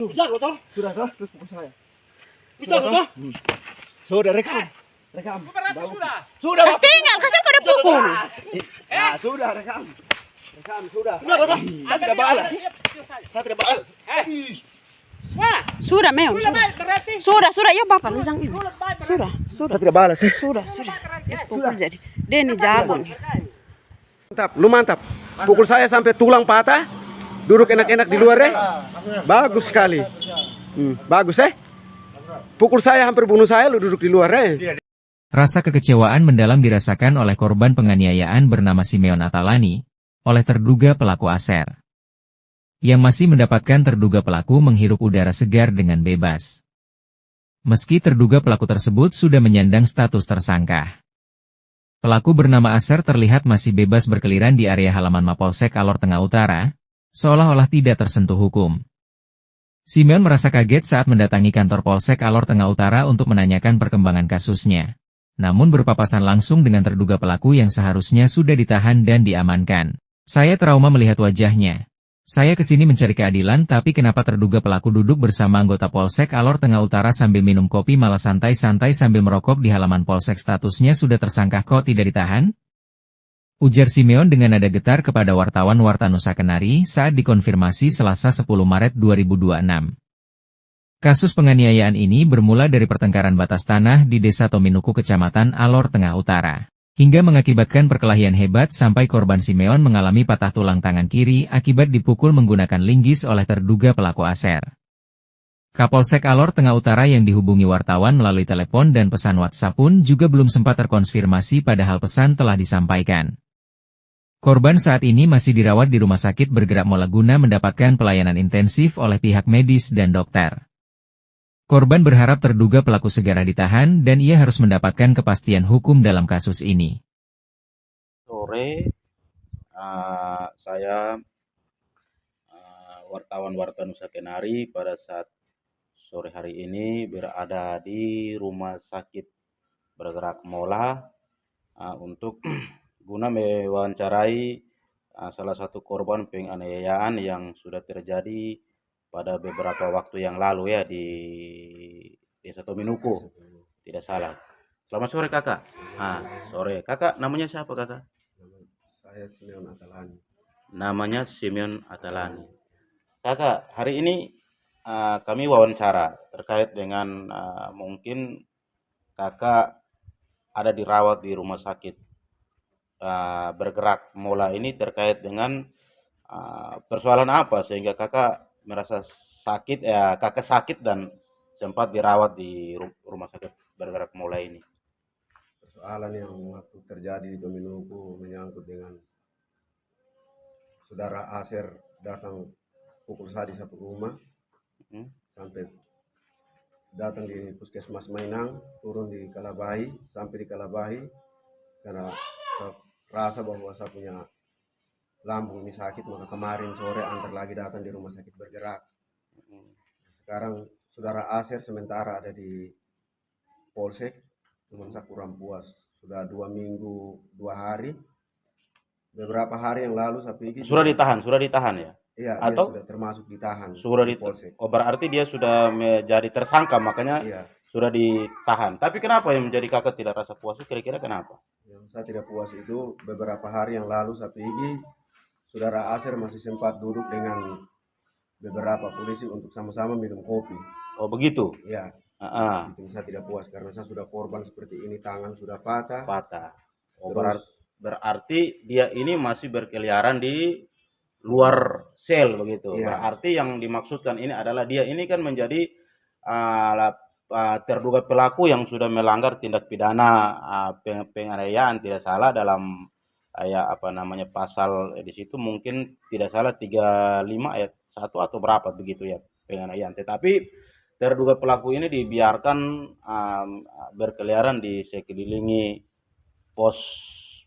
Sudah toh? Sudah toh, terus pukul saya. Sudah toh? Sudah rekam. Rekam. Sudah. Sudah. Kas tinggal, kasih pada pukul. Nah, sudah rekam. Rekam sudah. Sudah toh? Saya tidak balas. Saya tidak balas. Wah, Sudah, Meon. sudah Sudah, baik berarti. sudah. Ya, Bapak, lisang ini. Sudah. Saya tidak balas. Sudah. Pukul jadi. Denny jago nih. Mantap, lu mantap. Pukul saya sampai tulang patah. Duduk enak-enak di luar deh. Bagus sekali. Bagus Pukul saya hampir bunuh saya, lu duduk di luar deh. Rasa kekecewaan mendalam dirasakan oleh korban penganiayaan bernama Simeon Atalani oleh terduga pelaku Aser. Yang masih mendapatkan terduga pelaku menghirup udara segar dengan bebas. Meski terduga pelaku tersebut sudah menyandang status tersangka. Pelaku bernama Aser terlihat masih bebas berkeliaran di area halaman Mapolsek Alor Tengah Utara, seolah-olah tidak tersentuh hukum. Simeon merasa kaget saat mendatangi kantor Polsek Alor Tengah Utara untuk menanyakan perkembangan kasusnya. Namun berpapasan langsung dengan terduga pelaku yang seharusnya sudah ditahan dan diamankan. Saya trauma melihat wajahnya. Saya kesini mencari keadilan, tapi kenapa terduga pelaku duduk bersama anggota Polsek Alor Tengah Utara sambil minum kopi malah santai-santai sambil merokok di halaman Polsek, statusnya sudah tersangka kok tidak ditahan? Ujar Simeon dengan nada getar kepada wartawan Warta Nusa Kenari saat dikonfirmasi Selasa 10 Maret 2026. Kasus penganiayaan ini bermula dari pertengkaran batas tanah di Desa Tominuku, Kecamatan Alor Tengah Utara, hingga mengakibatkan perkelahian hebat sampai korban Simeon mengalami patah tulang tangan kiri akibat dipukul menggunakan linggis oleh terduga pelaku Aser. Kapolsek Alor Tengah Utara yang dihubungi wartawan melalui telepon dan pesan WhatsApp pun juga belum sempat terkonfirmasi, padahal pesan telah disampaikan. Korban saat ini masih dirawat di Rumah Sakit Bergerak Mola guna mendapatkan pelayanan intensif oleh pihak medis dan dokter. Korban berharap terduga pelaku segera ditahan dan ia harus mendapatkan kepastian hukum dalam kasus ini. Sore, saya wartawan Warta Nusa Kenari pada saat sore hari ini berada di Rumah Sakit Bergerak Mola untuk guna mewawancarai salah satu korban penganiayaan yang sudah terjadi pada beberapa waktu yang lalu ya di Desa Tominuku, tidak salah. Selamat sore kakak. Sore kakak, namanya siapa kakak? Saya Simeon Atalani. Namanya Simeon Atalani. Kakak, hari ini kami wawancara terkait dengan mungkin kakak ada dirawat di rumah sakit Bergerak Mola ini terkait dengan persoalan apa sehingga kakak merasa sakit, kakak sakit dan sempat dirawat di rumah sakit Bergerak Mola ini. Persoalan yang waktu terjadi di Tominuku menyangkut dengan saudara Aser datang pukul saya di satu rumah, sampai datang di Puskesmas Mainang, turun di Kalabahi, sampai di Kalabahi karena saya rasa bahwa saya punya lambung ini sakit, maka kemarin sore antar lagi datang di Rumah Sakit Bergerak. Sekarang saudara Aser sementara ada di Polsek, cuman saya kurang puas. Sudah 2 minggu 2 hari. Beberapa hari yang lalu saya pikir sudah ditahan ya? Iya, atau dia sudah termasuk ditahan. Sudah di Polsek. Oh, berarti dia sudah menjadi tersangka, makanya sudah ditahan. Tapi kenapa yang menjadi kakak tidak rasa puas? Kira-kira kenapa? Yang saya tidak puas itu beberapa hari yang lalu saya pikir saudara Aser masih sempat duduk dengan beberapa polisi untuk sama-sama minum kopi. Oh begitu? Ya. Itu saya tidak puas karena saya sudah korban seperti ini, tangan sudah patah. Oh, berarti dia ini masih berkeliaran di luar sel begitu. Berarti yang dimaksudkan ini adalah dia ini kan menjadi terduga pelaku yang sudah melanggar tindak pidana penganiayaan, tidak salah dalam pasal di situ mungkin tidak salah 35 ayat 1 atau berapa begitu ya, penganiayaan. Tetapi terduga pelaku ini dibiarkan berkeliaran di sekelilingi pos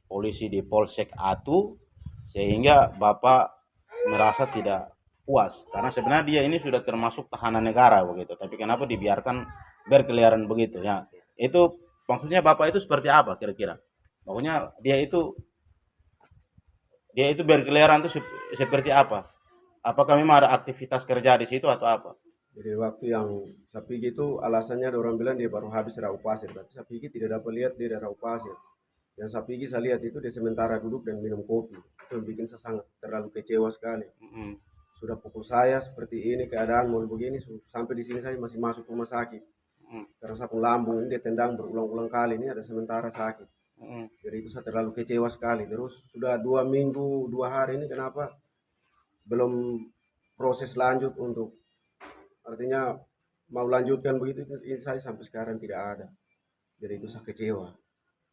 polisi di Polsek Atu, sehingga Bapak merasa tidak puas karena sebenarnya dia ini sudah termasuk tahanan negara begitu, tapi kenapa dibiarkan berkeliaran begitu ya? Itu maksudnya Bapak itu seperti apa kira-kira? Maksudnya dia itu berkeliaran itu seperti apa? Apakah memang ada aktivitas kerja di situ atau apa? Jadi waktu yang saya pergi itu alasannya ada orang bilang dia baru habis raup pasir, tapi saya pergi tidak dapat lihat dia ada raup pasir. Yang saya pergi saya lihat itu dia sementara duduk dan minum kopi. Itu yang bikin saya sangat terlalu kecewa sekali. Mm-mm. Sudah pukul saya seperti ini keadaan mau begini sampai di sini saya masih masuk rumah sakit. Mm. Karena saya pun lambung ini dia tendang berulang-ulang kali ini ada sementara sakit. Mm-mm. Jadi itu saya terlalu kecewa sekali. Terus sudah 2 minggu 2 hari ini kenapa belum proses lanjut untuk artinya mau lanjutkan begitu itu saya sampai sekarang tidak ada. Jadi itu saya kecewa.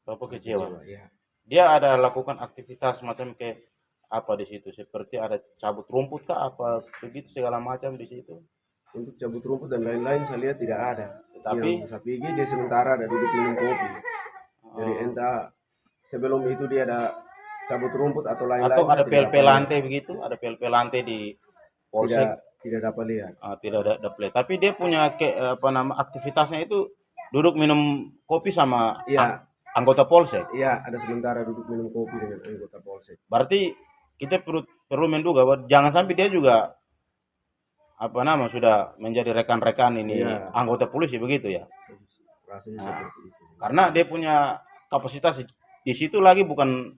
Bapak kecewa. Ya. Dia ada lakukan aktivitas macam kayak apa di situ? Seperti ada cabut rumput kah apa begitu segala macam di situ. Untuk cabut rumput dan lain-lain saya lihat tidak ada. Tetapi Yang saya pergi dia sementara ada duduk minum kopi. Jadi entah sebelum itu dia ada cabut rumput atau lain-lain. atau ada saya tidak PLP dapat lantai begitu, ada PLP lantai di lihat. polsek. Tidak dapat lihat. Tidak ada play. Tapi dia punya apa nama aktivitasnya itu duduk minum kopi sama Iya, anggota polsek. iya ada sementara duduk minum kopi dengan anggota polsek. Berarti kita perlu menduga bahwa jangan sampai dia juga apa nama sudah menjadi rekan-rekan ini Iya. anggota polisi begitu ya. Rasanya Nah. seperti itu. Karena dia punya kapasitas di situ lagi bukan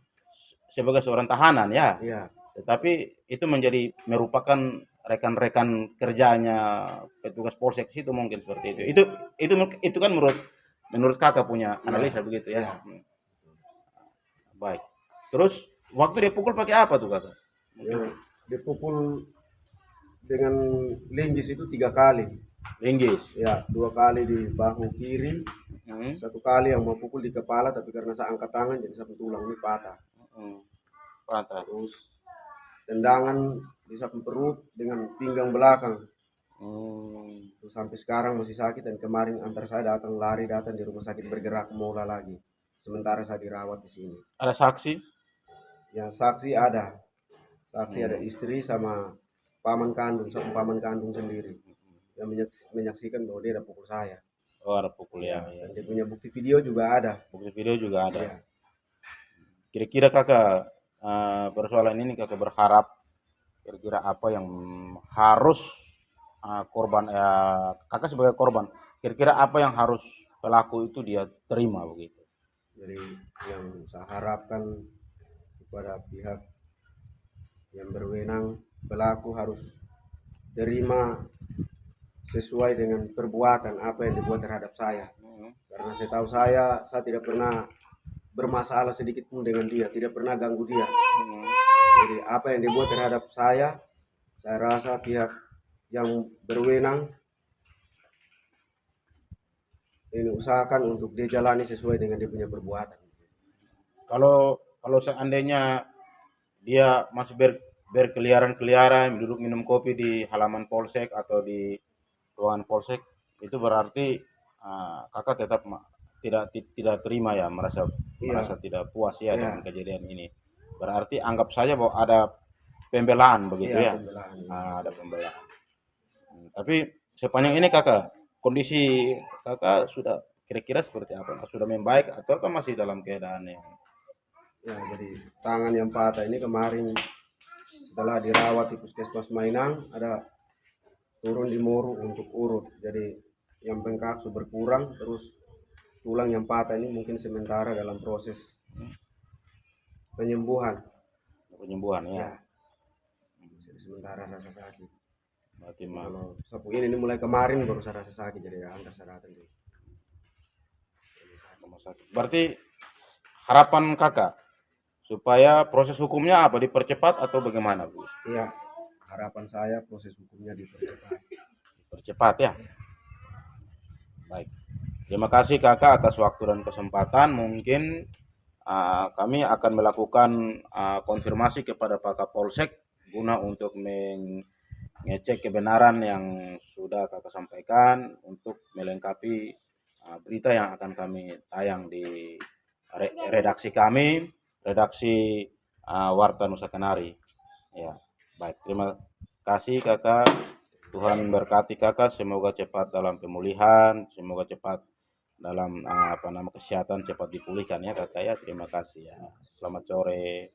sebagai seorang tahanan ya, Iya, tetapi itu menjadi merupakan rekan-rekan kerjanya petugas polsek situ mungkin seperti itu. Itu kan menurut kakak punya analisa begitu ya. Iya. Baik. Terus waktu dia pukul pakai apa tuh kakak? yang dipukul dengan linggis itu 3 kali. Linggis. Ya, 2 kali di bahu kiri, Hmm. 1 kali yang mau pukul di kepala, tapi karena saya angkat tangan jadi satu tulang ini patah. Hmm. Patah. Terus tendangan di samping perut dengan pinggang belakang. Hmm. Terus sampai sekarang masih sakit dan kemarin antar saya lari datang di rumah sakit bergerak mola lagi. Sementara saya dirawat di sini. Ada saksi? Yang saksi ada. Saksi ada istri sama paman kandung sendiri yang menyaksikan bahwa dia ada pukul saya. Oh, ada pukul ya. Dan dia punya bukti video juga ada. Bukti video juga ada. Ya. Kira-kira kakak persoalan ini kakak berharap kira-kira apa yang harus korban kakak sebagai korban kira-kira apa yang harus pelaku itu dia terima begitu. Jadi yang saya harapkan kepada pihak yang berwenang, pelaku harus terima sesuai dengan perbuatan apa yang dibuat terhadap saya. Karena saya tahu saya tidak pernah bermasalah sedikit pun dengan dia, tidak pernah ganggu dia. Jadi apa yang dibuat terhadap saya rasa pihak yang berwenang ini usahakan untuk dia jalani sesuai dengan dia punya perbuatan. Kalau seandainya dia masih berkeliaran duduk minum kopi di halaman polsek atau di ruangan polsek, itu berarti kakak tetap tidak terima ya, merasa tidak puas ya dengan kejadian ini. Berarti anggap saja bahwa ada pembelaan begitu ya. Pembelaan. Ada pembelaan. Tapi sepanjang ini kakak, kondisi kakak sudah kira-kira seperti apa? Sudah membaik atau masih dalam keadaan yang Ya, jadi tangan yang patah ini kemarin setelah dirawat di Puskesmas Mainang ada turun di Moru untuk urut. Jadi yang bengkak sudah berkurang, terus tulang yang patah ini mungkin sementara dalam proses penyembuhan. ya? Jadi sementara rasa sakit. Berarti Kalau sapu ini mulai kemarin baru saya rasa sakit, jadi antar saya datang di rumah sakit. Berarti harapan kakak supaya proses hukumnya apa dipercepat atau bagaimana Bu? Iya, harapan saya proses hukumnya dipercepat. Percepat ya. Baik. Terima kasih kakak atas waktu dan kesempatan. Mungkin kami akan melakukan konfirmasi kepada Pak Kapolsek guna untuk mengecek kebenaran yang sudah kakak sampaikan untuk melengkapi berita yang akan kami tayang di redaksi kami, redaksi Warta Nusa Kenari. Ya, baik. Terima kasih kakak. Tuhan berkati kakak. Semoga cepat dalam pemulihan, semoga cepat dalam kesehatan cepat dipulihkan ya kakak ya. Terima kasih ya. Selamat sore.